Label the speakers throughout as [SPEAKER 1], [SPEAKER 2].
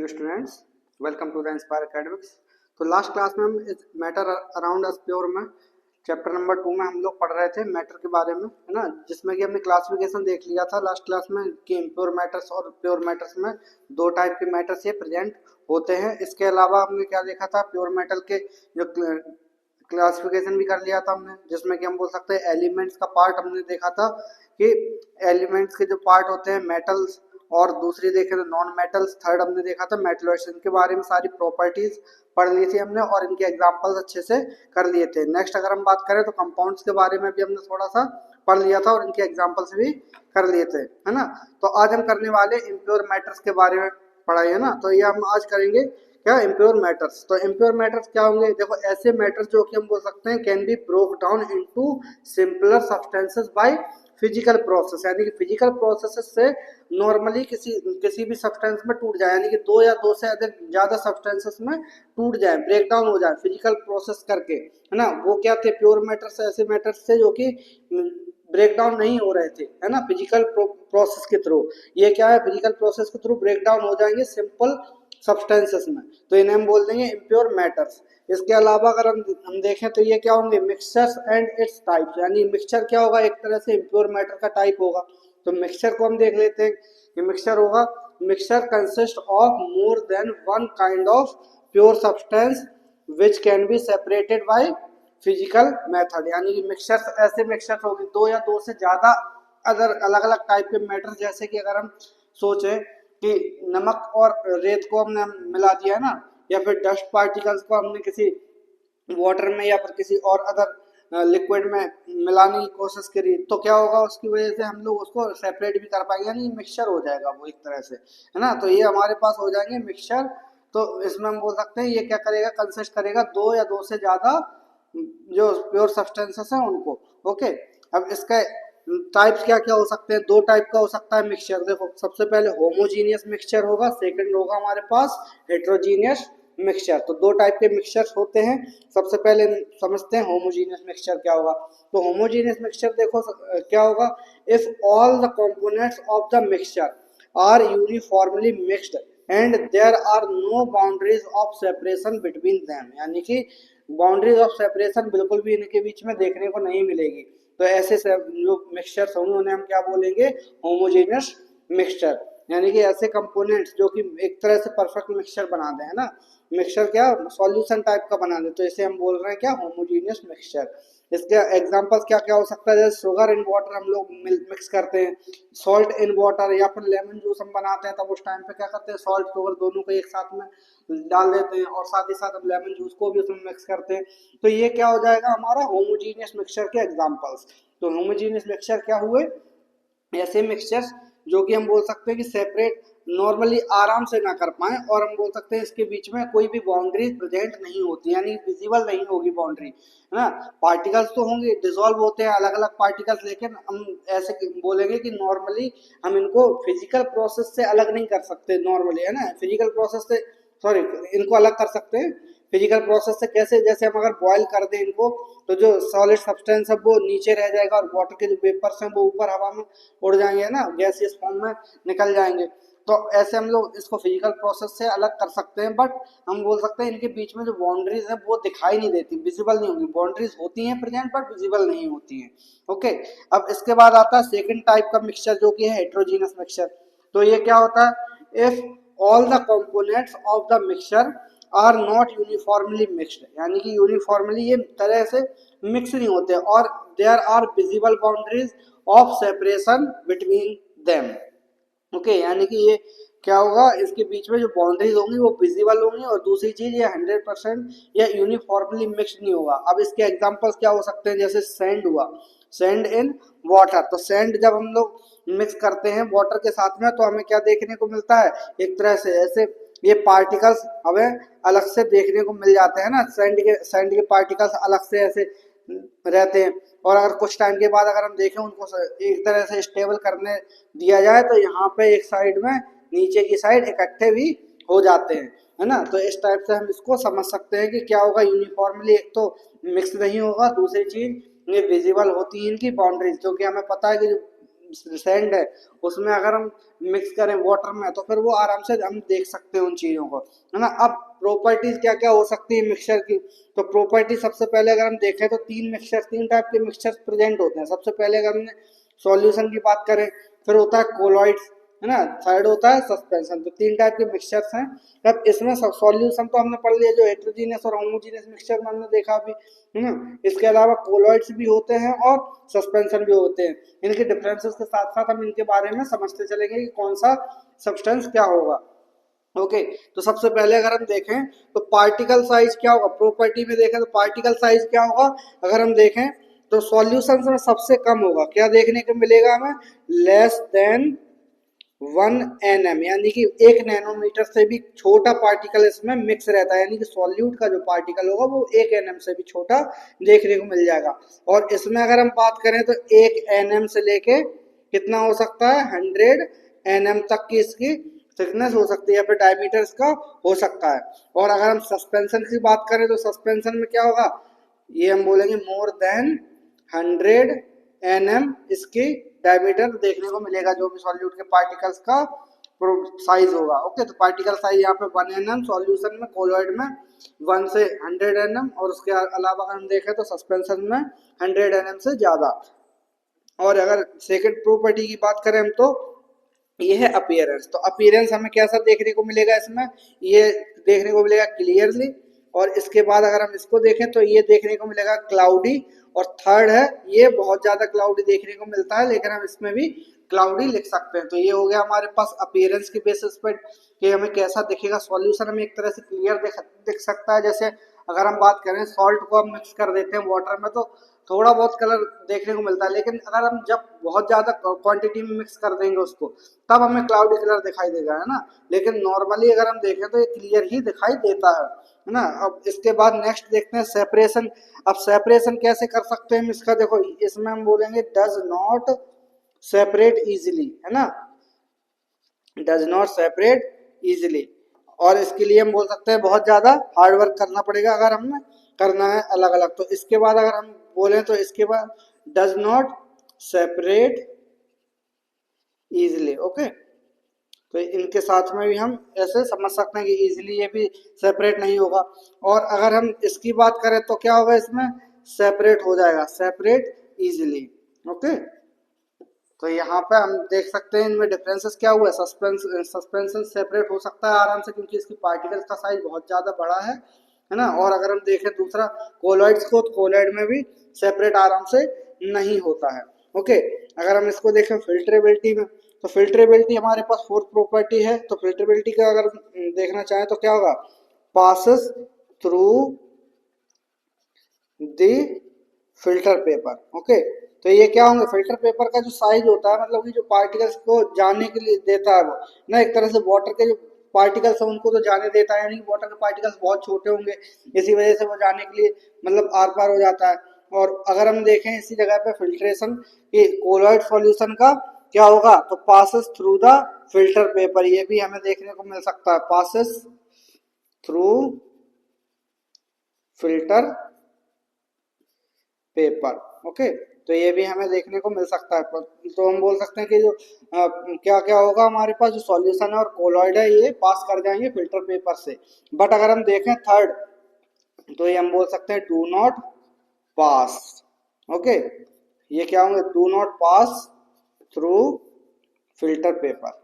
[SPEAKER 1] Dear students, welcome to the Inspire Academics. तो last class में हम इस मैटर अराउंड अस प्योर में चैप्टर नंबर 2 में हम लोग पढ़ रहे थे मैटर के बारे में, है ना, जिसमें कि हमने क्लासिफिकेशन देख लिया था लास्ट क्लास में कि इम्प्योर मैटर्स और प्योर मैटर्स में दो टाइप के मैटर्स ये प्रेजेंट होते हैं। इसके अलावा हमने क्या देखा था, प्योर मेटल के जो क्लासिफिकेशन भी कर लिया था हमने, जिसमें कि हम बोल सकते हैं एलिमेंट्स का पार्ट हमने देखा था कि एलिमेंट्स के जो पार्ट होते हैं मेटल्स, और दूसरी देखें तो नॉन मेटल्स। थर्ड हमने देखा था मेटलॉइड्स, इनके बारे में सारी प्रॉपर्टीज पढ़ ली थी हमने और इनके एग्जांपल्स अच्छे से कर लिए थे। नेक्स्ट अगर हम बात करें तो कंपाउंड्स के बारे में भी हमने थोड़ा सा पढ़ लिया था और इनके एग्जांपल्स भी कर लिए थे, है ना। तो आज हम करने वाले इम्प्योर मैटर्स के बारे में पढ़ाई, है ना। तो ये हम आज करेंगे क्या, इम्प्योर मैटर्स। तो इम्प्योर मैटर्स क्या होंगे, देखो ऐसे मैटर्स जो कि हम बोल सकते हैं can be broke down into simpler substances by physical process, यानी कि फिजिकल प्रोसेस से नॉर्मली किसी भी सब्सटेंस में टूट जाए, यानी कि दो या दो से अधिक ज्यादा सब्सटेंसेस में टूट जाए, ब्रेक डाउन हो जाए फिजिकल प्रोसेस करके, है ना। वो क्या थे, प्योर मैटर्स, ऐसे मैटर्स थे जो कि ब्रेक डाउन नहीं हो रहे थे, है ना, फिजिकल प्रोसेस के थ्रू। ये क्या है, फिजिकल प्रोसेस के थ्रू ब्रेक डाउन हो जाएंगे सिंपल सब्सटेंसेस में, तो इन्हें हम बोल देंगे इम्प्योर मैटर्स। इसके अलावा अगर हम देखें तो ये क्या होंगे, मिक्सचर्स एंड इट्स टाइप्स, यानी मिक्सचर क्या होगा, एक तरह से इम्प्योर मैटर का टाइप होगा। तो मिक्सचर को हम देख लेते हैं कि मिक्सचर होगा, mixture consist of more than one kind of pure substance which can be separated by physical method, यानी कि मिक्सचर्स ऐसे मिक्सचर्स होगी दो या दो से ज्यादा अगर अलग अलग टाइप के मैटर, जैसे कि अगर हम सोचें कि नमक और रेत को हमने मिला दिया है ना, या फिर डस्ट पार्टिकल्स को हमने किसी वाटर में या फिर किसी और अदर लिक्विड में मिलाने की कोशिश करी, तो क्या होगा, उसकी वजह से हम लोग उसको सेपरेट भी कर पाएंगे, यानी मिक्सचर हो जाएगा वो एक तरह से, है ना। तो ये हमारे पास हो जाएंगे मिक्सचर। तो इसमें हम बोल सकते हैं ये क्या करेगा, कंसिस्ट करेगा दो या दो से ज्यादा जो प्योर सब्सटेंसेस हैं उनको। ओके, अब इसका टाइप्स क्या क्या हो सकते हैं, दो टाइप का हो सकता है मिक्सचर। देखो सबसे पहले होमोजीनियस मिक्सचर होगा, सेकंड होगा हमारे पास हेट्रोजीनियस मिक्सचर। तो दो टाइप के मिक्सचर्स होते हैं। सबसे पहले समझते हैं होमोजीनियस मिक्सचर क्या होगा। तो होमोजीनियस मिक्सचर देखो क्या होगा, if all the components of the mixture are uniformly mixed and there are no boundaries of separation between them, यानी कि बाउंड्रीज ऑफ सेपरेशन बिल्कुल भी इनके बीच में देखने को नहीं मिलेगी। तो ऐसे जो मिक्सचर्स होंगे उन्हें हम क्या बोलेंगे, होमोजेनियस मिक्सचर, यानी कि ऐसे कंपोनेंट्स जो कि एक तरह से परफेक्ट मिक्सचर बना दें, है ना, मिक्सचर क्या सॉल्यूशन टाइप का बना दे, तो इसे हम बोल रहे हैं क्या, होमोजेनियस मिक्सचर। इसके एग्जांपल्स क्या क्या हो सकता है, जैसे शुगर इन वाटर हम लोग मिक्स करते हैं, सॉल्ट इन वाटर, या फिर लेमन जूस हम बनाते हैं तब उस टाइम पे क्या करते हैं, सॉल्ट शुगर दोनों को एक साथ में डाल देते हैं और साथ ही साथ हम लेमन जूस को भी उसमें मिक्स करते हैं। तो ये क्या हो जाएगा हमारा होमोजीनियस मिक्सचर के एग्जांपल्स। तो होमोजीनियस मिक्सचर क्या हुए, ऐसे मिक्सचर्स जो कि हम बोल सकते हैं कि सेपरेट नॉर्मली आराम से ना कर पाए, और हम बोल सकते हैं इसके बीच में कोई भी बाउंड्री प्रेजेंट नहीं होती, यानी विजिबल नहीं होगी बाउंड्री, है ना। पार्टिकल्स तो होंगे, डिसॉल्व होते हैं अलग अलग पार्टिकल्स, लेकिन हम ऐसे बोलेंगे कि नॉर्मली हम इनको फिजिकल प्रोसेस से अलग नहीं कर सकते नॉर्मली, है ना। फिजिकल प्रोसेस से सॉरी इनको अलग कर सकते हैं फिजिकल प्रोसेस से कैसे, जैसे हम अगर बॉयल कर दें इनको तो जो सॉलिड सब्सटेंस है वो नीचे रह जाएगा और वाटर के जो वेपर्स हैं वो ऊपर हवा में उड़ जाएंगे, है ना, गैसियस फॉर्म में निकल जाएंगे। तो ऐसे हम लोग इसको फिजिकल प्रोसेस से अलग कर सकते हैं, बट हम बोल सकते हैं इनके बीच में जो बाउंड्रीज है वो दिखाई नहीं देती, विजिबल नहीं होगी, बाउंड्रीज होती हैं प्रेजेंट बट विजिबल नहीं होती हैं। ओके, अब इसके बाद आता है सेकंड टाइप का मिक्सचर जो कि है हेट्रोजीनियस मिक्सचर। तो ये क्या होता है, if all the components of the mixture are not uniformly mixed, यानी कि यूनिफॉर्मली ये तरह से मिक्स नहीं होते, और there are visible boundaries of separation between them. Okay, यानी कि ये क्या होगा, इसके बीच में जो बाउंड्रीज होंगी वो विजिबल होंगी, और दूसरी चीज ये 100% या यूनिफॉर्मली मिक्स्ड नहीं होगा। अब इसके एग्जांपल्स क्या हो सकते हैं, जैसे सैंड हुआ, सैंड इन वाटर। तो सैंड जब हम लोग मिक्स करते हैं वाटर के साथ में तो हमें क्या देखने को मिलता है, एक तरह से ऐसे ये पार्टिकल्स हमें अलग से देखने को मिल जाते हैं ना, सैंड के पार्टिकल्स अलग से ऐसे रहते हैं, और अगर कुछ टाइम के बाद अगर हम देखें उनको एक तरह से स्टेबल करने दिया जाए तो यहाँ पे एक साइड में नीचे की साइड इकट्ठे भी हो जाते हैं, है ना। तो इस टाइप से हम इसको समझ सकते हैं कि क्या होगा, यूनिफॉर्मली एक तो मिक्स नहीं होगा, दूसरी चीज ये विजिबल होती है इनकी बाउंड्रीज, क्योंकि हमें पता है कि सैंड है उसमें अगर हम मिक्स करें वाटर में तो फिर वो आराम से हम देख सकते हैं उन चीज़ों को, है ना। अब प्रॉपर्टीज क्या क्या हो सकती है मिक्सचर की, तो प्रॉपर्टी सबसे पहले अगर हम देखें तो तीन टाइप के मिक्सचर प्रेजेंट होते हैं। सबसे पहले अगर हमने सॉल्यूशन की बात करें, फिर होता है कोलॉइड्स, है ना, थर्ड होता है सस्पेंशन। तो तीन टाइप के मिक्सचर्स हैं। अब इसमें सॉल्यूशन तो हमने पढ़ लिया, जो हेट्रोजीनियस और होमोजीनियस मिक्सचर में हमने देखा अभी, है ना। इसके अलावा कोलॉइड्स भी होते हैं और सस्पेंशन भी होते हैं। इनके डिफरेंसेस के साथ साथ हम इनके बारे में समझते चलेंगे कि कौन सा सब्सटेंस क्या होगा। ओके तो सबसे पहले अगर हम देखें तो पार्टिकल साइज क्या होगा, प्रॉपर्टी में देखें तो पार्टिकल साइज क्या होगा, अगर हम देखें तो सॉल्यूशन में सबसे कम होगा, क्या देखने को मिलेगा हमें, लेस देन 1 nm, यानी कि 1 नैनोमीटर से भी छोटा पार्टिकल इसमें मिक्स रहता है, यानी कि सॉल्यूट का जो पार्टिकल होगा वो 1 nm से भी छोटा देखने को मिल जाएगा। और इसमें अगर हम बात करें तो 1 nm से लेके कितना हो सकता है, 100 nm तक की इसकी थिकनेस हो सकती है, या फिर डायमीटर इसका हो सकता है। और अगर हम सस्पेंशन की बात करें तो सस्पेंशन में क्या होगा, ये हम बोलेंगे मोर देन 100 nm इसकी डायमीटर देखने को मिलेगा, जो भी सॉल्यूट के पार्टिकल्स का साइज होगा। ओके तो पार्टिकल साइज यहाँ पे 1 nm, सॉल्यूशन में कोलॉइड में 1 से 100 nm, और उसके अलावा अगर हम देखें तो सस्पेंशन में 100 nm से ज़्यादा। और अगर सेकंड प्रॉपर्टी की बात करें हम तो ये है अपीयरेंस। तो अपीयरेंस हमें कैसा देखने को मिलेगा, इसमें ये देखने को मिलेगा क्लियरली। और इसके बाद अगर हम इसको देखें तो ये देखने को मिलेगा क्लाउडी। और थर्ड है, ये बहुत ज्यादा क्लाउडी देखने को मिलता है, लेकिन हम इसमें भी क्लाउडी लिख सकते हैं। तो ये हो गया हमारे पास अपीयरेंस के बेसिस पर कि हमें कैसा दिखेगा सॉल्यूशन, हमें एक तरह से क्लियर दिख सकता है। जैसे अगर हम बात करें सॉल्ट को हम मिक्स कर देते हैं वाटर में तो थोड़ा बहुत कलर देखने को मिलता है, लेकिन अगर हम जब बहुत ज्यादा क्वांटिटी में मिक्स कर देंगे उसको तब हमें क्लाउडी कलर दिखाई देगा, है ना। लेकिन नॉर्मली अगर हम देखें तो ये क्लियर ही दिखाई देता है ना। अब इसके बाद नेक्स्ट देखते हैं सेपरेशन। अब सेपरेशन कैसे कर सकते हैं हम इसका, देखो इसमें हम बोलेंगे डज नॉट सेपरेट इजिली, है ना, डज नॉट सेपरेट इजिली। और इसके लिए हम बोल सकते हैं बहुत ज्यादा हार्ड वर्क करना पड़ेगा अगर हमने करना है अलग अलग। तो इसके बाद अगर हम बोले तो इसके बाद does not separate easily. Okay तो इनके साथ में भी हम ऐसे समझ सकते हैं कि इजिली ये भी सेपरेट नहीं होगा। और अगर हम इसकी बात करें तो क्या होगा, इसमें सेपरेट हो जाएगा, सेपरेट इजिली। ओके तो यहाँ पे हम देख सकते हैं इनमें डिफरेंसेस क्या हुआ है। सस्पेंशन सेपरेट हो सकता है आराम से, क्योंकि इसकी पार्टिकल्स का साइज बहुत ज़्यादा बड़ा है ना। और अगर हम देखें दूसरा कोलॉइड्स को, तो कोलॉइड में भी सेपरेट आराम से नहीं होता है। ओके अगर हम इसको देखें फिल्ट्रेबिलिटी में, तो फिल्ट्रेबिलिटी हमारे पास फोर्थ प्रॉपर्टी है। तो फिल्ट्रेबिलिटी का अगर देखना चाहें तो क्या होगा, passes through the filter paper. Okay तो ये क्या होंगे, फिल्टर पेपर का जो साइज होता है, मतलब कि जो पार्टिकल्स को जाने के लिए देता है वो ना, एक तरह से वाटर के जो पार्टिकल्स है उनको तो जाने देता है, यानी कि वाटर के पार्टिकल्स बहुत छोटे होंगे, इसी वजह से वो जाने के लिए मतलब आर पार हो जाता है। और अगर हम देखें इसी जगह पे फिल्ट्रेशन की कोलॉइड सॉल्यूशन का क्या होगा, तो passes through the filter paper, ये भी हमें देखने को मिल सकता है, passes through filter paper. Okay तो ये भी हमें देखने को मिल सकता है। तो हम बोल सकते हैं कि जो क्या क्या होगा, हमारे पास जो सॉल्यूशन है और कोलॉइड है ये पास कर जाएंगे फिल्टर पेपर से। बट अगर हम देखें थर्ड, तो ये हम बोल सकते हैं डू नॉट पास। ओके ये क्या होंगे, do not pass through filter paper.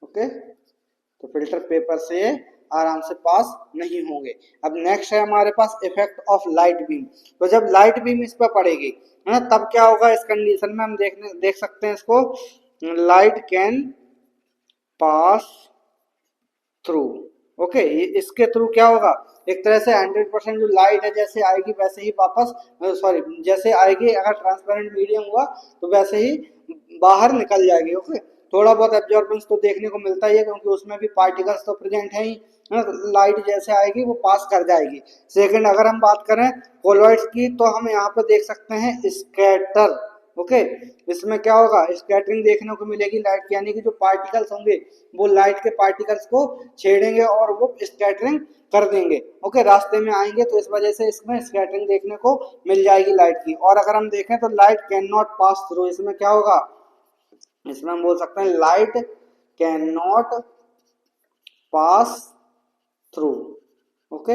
[SPEAKER 1] Okay तो फिल्टर पेपर से आराम से पास नहीं होंगे। अब नेक्स्ट है हमारे पास इफेक्ट ऑफ लाइट बीम। तो जब लाइट बीम इस पर पड़ेगी, है ना, तब क्या होगा, इस कंडीशन में हम देख सकते हैं इसको, light can pass through. Okay इसके थ्रू क्या होगा, एक तरह से 100% जो लाइट है जैसे आएगी वैसे ही वापस, सॉरी जैसे आएगी अगर ट्रांसपेरेंट मीडियम हुआ तो वैसे ही बाहर निकल जाएगी। ओके थोड़ा बहुत एब्जॉर्बेंस तो देखने को मिलता ही है, क्योंकि उसमें भी पार्टिकल्स तो प्रेजेंट है ही, लाइट जैसे आएगी वो पास कर जाएगी। सेकंड अगर हम बात करें कोलॉइड्स की, तो हम यहाँ पे देख सकते हैं स्कैटर। ओके इसमें क्या होगा, स्कैटरिंग देखने को मिलेगी लाइट की, यानी कि जो पार्टिकल्स होंगे वो लाइट के पार्टिकल्स को छेड़ेंगे और वो स्कैटरिंग कर देंगे। ओके रास्ते में आएंगे, तो इस वजह से इसमें स्कैटरिंग देखने को मिल जाएगी लाइट की। और अगर हम देखें तो light can not pass through, इसमें क्या होगा, इसमें हम बोल सकते हैं light can not pass through. Okay,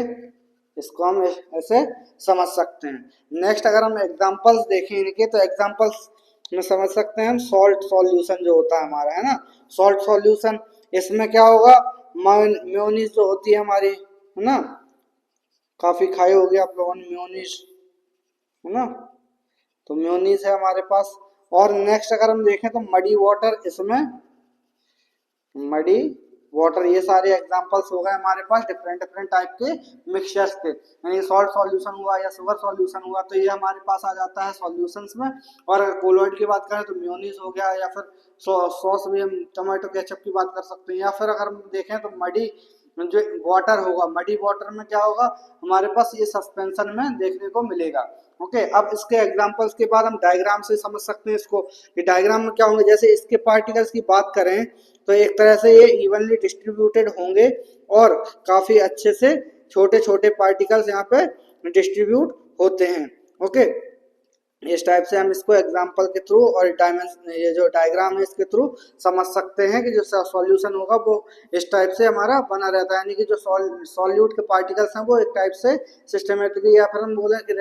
[SPEAKER 1] इसको हम ऐसे समझ सकते हैं। नेक्स्ट अगर हम एग्जांपल्स देखें इनके, तो एग्जांपल्स में समझ सकते हैं हम सॉल्ट सॉल्यूशन जो होता है हमारा, है ना, सॉल्ट सॉल्यूशन। इसमें क्या होगा, मेयोनीज जो होती है हमारी, है ना, काफी खाए होगे आप लोगों ने मेयोनीज, है ना, तो मेयोनीज है हमारे पास। और नेक्स्ट अगर हम देखें तो मडी वाटर, इसमें मडी वाटर, ये सारे एग्जांपल्स हो गए हमारे पास डिफरेंट डिफरेंट टाइप के मिक्सचर्स के, यानी सॉल्ट सॉल्यूशन हुआ या शुगर सॉल्यूशन हुआ, तो ये हमारे पास आ जाता है सॉल्यूशंस में। और अगर कोलोइड की बात करें तो मेयोनीज हो गया, या फिर सॉस भी, हम टोमेटो केचप की बात कर सकते हैं। या फिर अगर हम देखें तो मडी जो वाटर होगा, मडी वाटर में क्या होगा हमारे पास, ये सस्पेंशन में देखने को मिलेगा। ओके, अब इसके एग्जांपल्स के बाद हम डायग्राम से समझ सकते हैं इसको, कि डायग्राम में क्या होंगे। जैसे इसके पार्टिकल्स की बात करें तो एक तरह से ये इवनली डिस्ट्रीब्यूटेड होंगे, और काफी अच्छे से छोटे छोटे पार्टिकल्स यहाँ पे डिस्ट्रीब्यूट होते हैं। ओके, इस टाइप से हम इसको एग्जांपल के थ्रू और डायमेंशन, ये जो डायग्राम है इसके थ्रू समझ सकते हैं कि जो सॉल्यूशन होगा वो इस टाइप से हमारा बना रहता है, यानी कि जो सॉल्यूट के पार्टिकल्स हैं वो एक टाइप से सिस्टमेटिकली, या फिर हम बोलें कि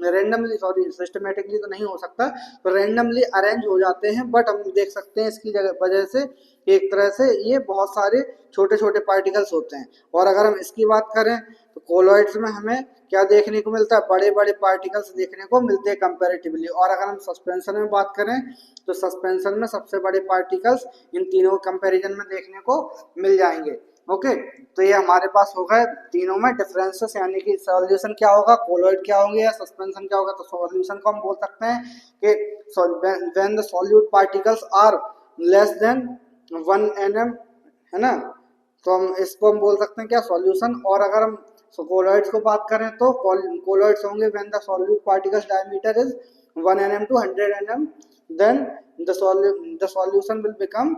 [SPEAKER 1] रेंडमली सॉरी सिस्टमेटिकली तो नहीं हो सकता, तो रेंडमली अरेंज हो जाते हैं। बट हम देख सकते हैं इसकी वजह से एक तरह से ये बहुत सारे छोटे छोटे पार्टिकल्स होते हैं। और अगर हम इसकी बात करें तो कोलॉइड्स में हमें क्या देखने को मिलता है, बड़े बड़े पार्टिकल्स देखने को मिलते हैं कंपैरेटिवली। और अगर हम सस्पेंशन में बात करें तो सस्पेंशन में सबसे बड़े पार्टिकल्स इन तीनों कंपैरिजन में देखने को मिल जाएंगे। ओके, तो ये हमारे पास हो गए तीनों में डिफरेंसेस, यानी कि सॉल्यूशन क्या होगा, कोलॉइड क्या होंगे या सस्पेंशन क्या होगा। तो सॉल्यूशन को हम बोल सकते हैं कि when the solute particles are less than 1 nm, है ना, तो हम इसको हम बोल सकते हैं क्या, सॉल्यूशन। और अगर हम कोलॉइड्स को बात करें तो कोलॉइड्स होंगे when the solute particles diameter is 1 nm to 100 nm, then the solution will become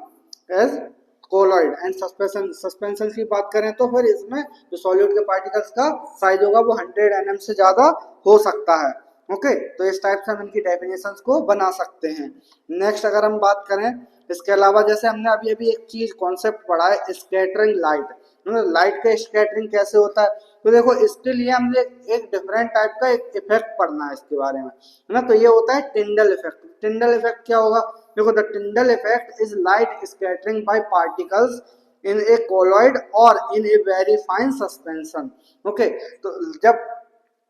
[SPEAKER 1] as colloid. And suspension की बात करें तो फिर इसमें जो सॉल्यूट के पार्टिकल्स का साइज होगा वो 100 nm से ज्यादा हो सकता है। ओके, तो इस टाइप से हम इनकी डेफिनेशंस को बना सकते हैं। नेक्स्ट अगर हम बात करें इसके अलावा, जैसे हमने अभी अभी एक चीज कॉन्सेप्ट पढ़ा है, स्कैटरिंग लाइट, लाइट का स्कैटरिंग कैसे होता है। तो देखो इसके लिए हमने एक डिफरेंट टाइप का एक इफेक्ट पढ़ना है इसके बारे में, है ना, तो ये होता है टिंडल इफेक्ट। टिंडल इफेक्ट क्या होगा, देखो the Tyndall effect is light scattering by particles in a colloid और in a very fine suspension. Okay, तो जब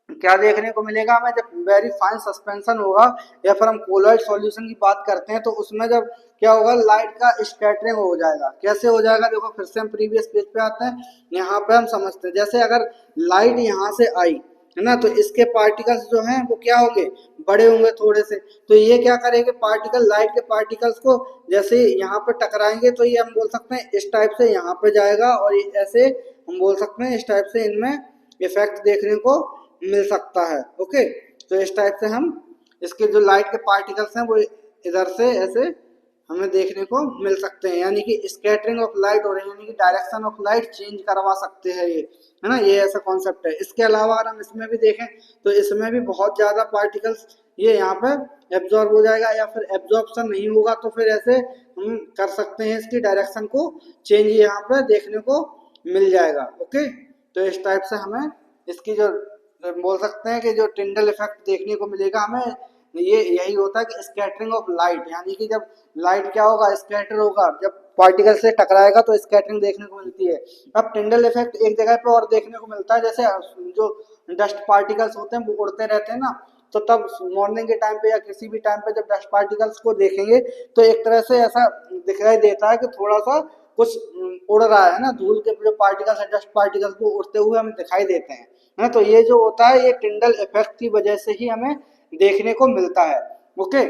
[SPEAKER 1] क्या देखने को मिलेगा हमें, जब वेरी फाइन सस्पेंशन होगा या फिर हम कोलॉइड सॉल्यूशन की बात करते हैं, तो उसमें जब क्या होगा, लाइट का स्कैटरिंग हो जाएगा। कैसे हो जाएगा, देखो फिर से हम प्रीवियस पेज पे आते हैं, यहाँ पे हम समझते हैं। जैसे अगर लाइट यहाँ से आई, है ना, तो इसके पार्टिकल्स जो हैं वो क्या होंगे, बड़े होंगे थोड़े से। तो ये क्या करेंगे, पार्टिकल, लाइट के पार्टिकल्स को जैसे यहाँ पे टकराएंगे तो ये हम बोल सकते हैं इस टाइप से यहाँ पे जाएगा, और ये ऐसे हम बोल सकते हैं इस टाइप से इनमें इफेक्ट देखने को मिल सकता है। ओके, तो इस टाइप से हम इसके जो लाइट के पार्टिकल्स हैं वो इधर से ऐसे हमें देखने को मिल सकते हैं, यानी कि स्कैटरिंग ऑफ लाइट हो रही है, यानी कि डायरेक्शन ऑफ लाइट चेंज करवा सकते हैं ये, है ना, ये ऐसा कॉन्सेप्ट है। इसके अलावा अगर हम इसमें भी देखें तो इसमें भी बहुत ज्यादा पार्टिकल्स ये यहाँ पे एब्जॉर्ब हो जाएगा, या फिर एब्जॉर्प्शन नहीं होगा तो फिर ऐसे हम कर सकते हैं इसकी डायरेक्शन को चेंज यहाँ पे देखने को मिल जाएगा। ओके, तो इस टाइप से हमें इसकी जो बोल सकते हैं कि जो टिंडल इफेक्ट देखने को मिलेगा हमें, ये यही होता है कि स्कैटरिंग ऑफ लाइट, यानी कि जब लाइट क्या होगा, स्कैटर होगा, जब पार्टिकल से टकराएगा तो स्कैटरिंग देखने को मिलती है। अब टिंडल इफेक्ट एक जगह पे और देखने को मिलता है, जैसे जो डस्ट पार्टिकल्स होते हैं वो उड़ते रहते हैं ना, तो तब मॉर्निंग के टाइम पे या किसी भी टाइम पे जब डस्ट पार्टिकल्स को देखेंगे तो एक तरह से ऐसा दिखाई देता है कि थोड़ा सा कुछ उड़ रहा है ना, धूल के जो पार्टिकल्स है, डस्ट पार्टिकल्स वो उड़ते हुए हमें दिखाई देते हैं, है। तो ये जो होता है ये टिंडल इफेक्ट की वजह से ही हमें देखने को मिलता है। ओके,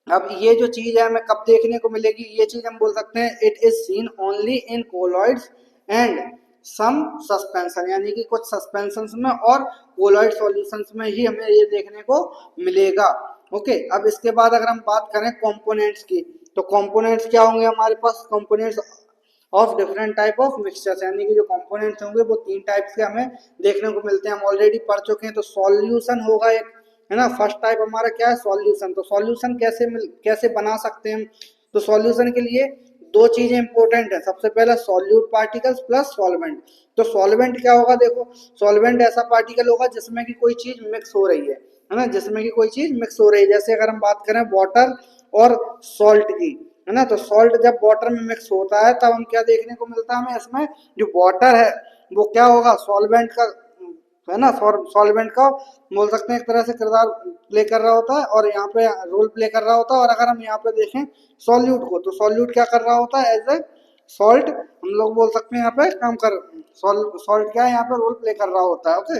[SPEAKER 1] अब ये जो चीज है हमें कब देखने को मिलेगी, ये चीज हम बोल सकते हैं it is seen only in colloids and some suspension, यानी कि कुछ सस्पेंशंस में और कोलॉइड सॉल्यूशंस में ही हमें ये देखने को मिलेगा। ओके, अब इसके बाद अगर हम बात करें कंपोनेंट्स की, तो कंपोनेंट्स क्या होंगे हमारे पास, components of different type of mixtures, यानी कि जो कंपोनेंट्स होंगे वो 3 टाइप के हमें देखने को मिलते हैं, हम ऑलरेडी पढ़ चुके हैं। तो सॉल्यूशन होगा एक, है ना, फर्स्ट टाइप हमारा क्या है, सॉल्यूशन। तो सॉल्यूशन कैसे बना सकते हैं हम, तो सॉल्यूशन के लिए दो चीजें इंपॉर्टेंट है। सबसे पहला सॉल्यूट पार्टिकल्स प्लस सॉल्वेंट। तो सॉल्वेंट क्या होगा, देखो सॉल्वेंट ऐसा पार्टिकल होगा जिसमें कि कोई चीज मिक्स हो रही है ना, जिसमें कि कोई चीज मिक्स हो रही है। जैसे अगर हम बात करें वाटर और सॉल्ट की, है ना, तो सॉल्ट जब वाटर में मिक्स होता है तब हम क्या देखने को मिलता है हमें इसमें, जो वाटर है वो क्या होगा, सॉल्वेंट का, है ना, सॉल्वेंट का बोल सकते हैं एक तरह से किरदार प्ले कर रहा होता है और यहाँ पे रोल प्ले कर रहा होता है। और अगर हम यहाँ पे देखें सॉल्यूट को, तो सॉल्यूट क्या कर रहा होता है, एज ए सॉल्ट हम लोग बोल सकते हैं यहाँ पे काम कर, सॉल्ट क्या है यहाँ पे रोल प्ले कर रहा होता है। ओके,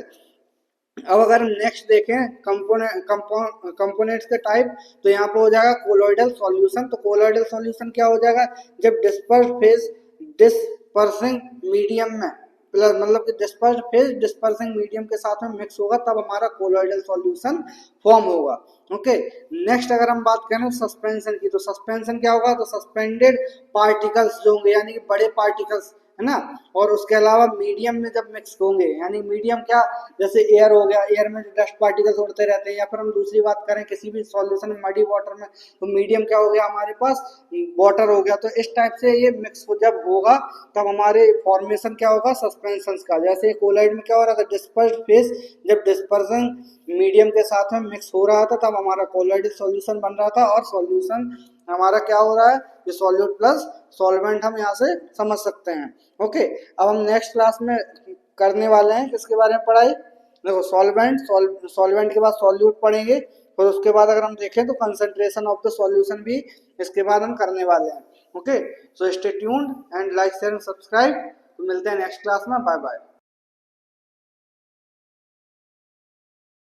[SPEAKER 1] अब अगर हम नेक्स्ट देखें कंपोनेंट्स के टाइप, तो यहाँ पे हो जाएगा कोलोइडल सॉल्यूशन। तो कोलोइडल सॉल्यूशन क्या हो जाएगा, जब डिस्पर्स फेज डिस्पर्सिंग मीडियम में प्लस, मतलब कि डिस्पर्स फेज डिस्पर्सिंग मीडियम के साथ में मिक्स होगा तब हमारा कोलोइडल सॉल्यूशन फॉर्म होगा। ओके, नेक्स्ट अगर हम बात करें सस्पेंशन की, तो सस्पेंशन क्या होगा, तो सस्पेंडेड पार्टिकल्स जो होंगे यानी कि बड़े पार्टिकल्स, है ना, और उसके अलावा मीडियम में जब मिक्स होंगे, यानी मीडियम क्या, जैसे एयर हो गया, एयर में डस्ट पार्टिकल्स उड़ते रहते हैं, या फिर हम दूसरी बात करें किसी भी सॉल्यूशन में मडी वाटर में, तो मीडियम क्या हो गया हमारे पास, वाटर हो गया। तो इस टाइप से ये मिक्स जब होगा तब हमारे फॉर्मेशन क्या होगा, सस्पेंशन का। जैसे कोलाइड में क्या हो रहा था, डिस्पर्स फेज जब डिस्पर्सन मीडियम के साथ में मिक्स हो रहा था तब हमारा कोलाइड सॉल्यूशन बन रहा था, और सॉल्यूशन हमारा क्या हो रहा है, ये सॉल्यूट प्लस सॉल्वेंट हम यहाँ से समझ सकते हैं। ओके, अब हम नेक्स्ट क्लास में करने वाले हैं किसके बारे में पढ़ाई, देखो सॉल्वेंट के बाद सॉल्यूट पढ़ेंगे, और उसके बाद अगर हम देखें तो कंसंट्रेशन ऑफ द सॉल्यूशन भी इसके बाद हम करने वाले हैं। Okay, so stay tuned and like share and subscribe. तो मिलते हैं नेक्स्ट क्लास में, बाय बाय।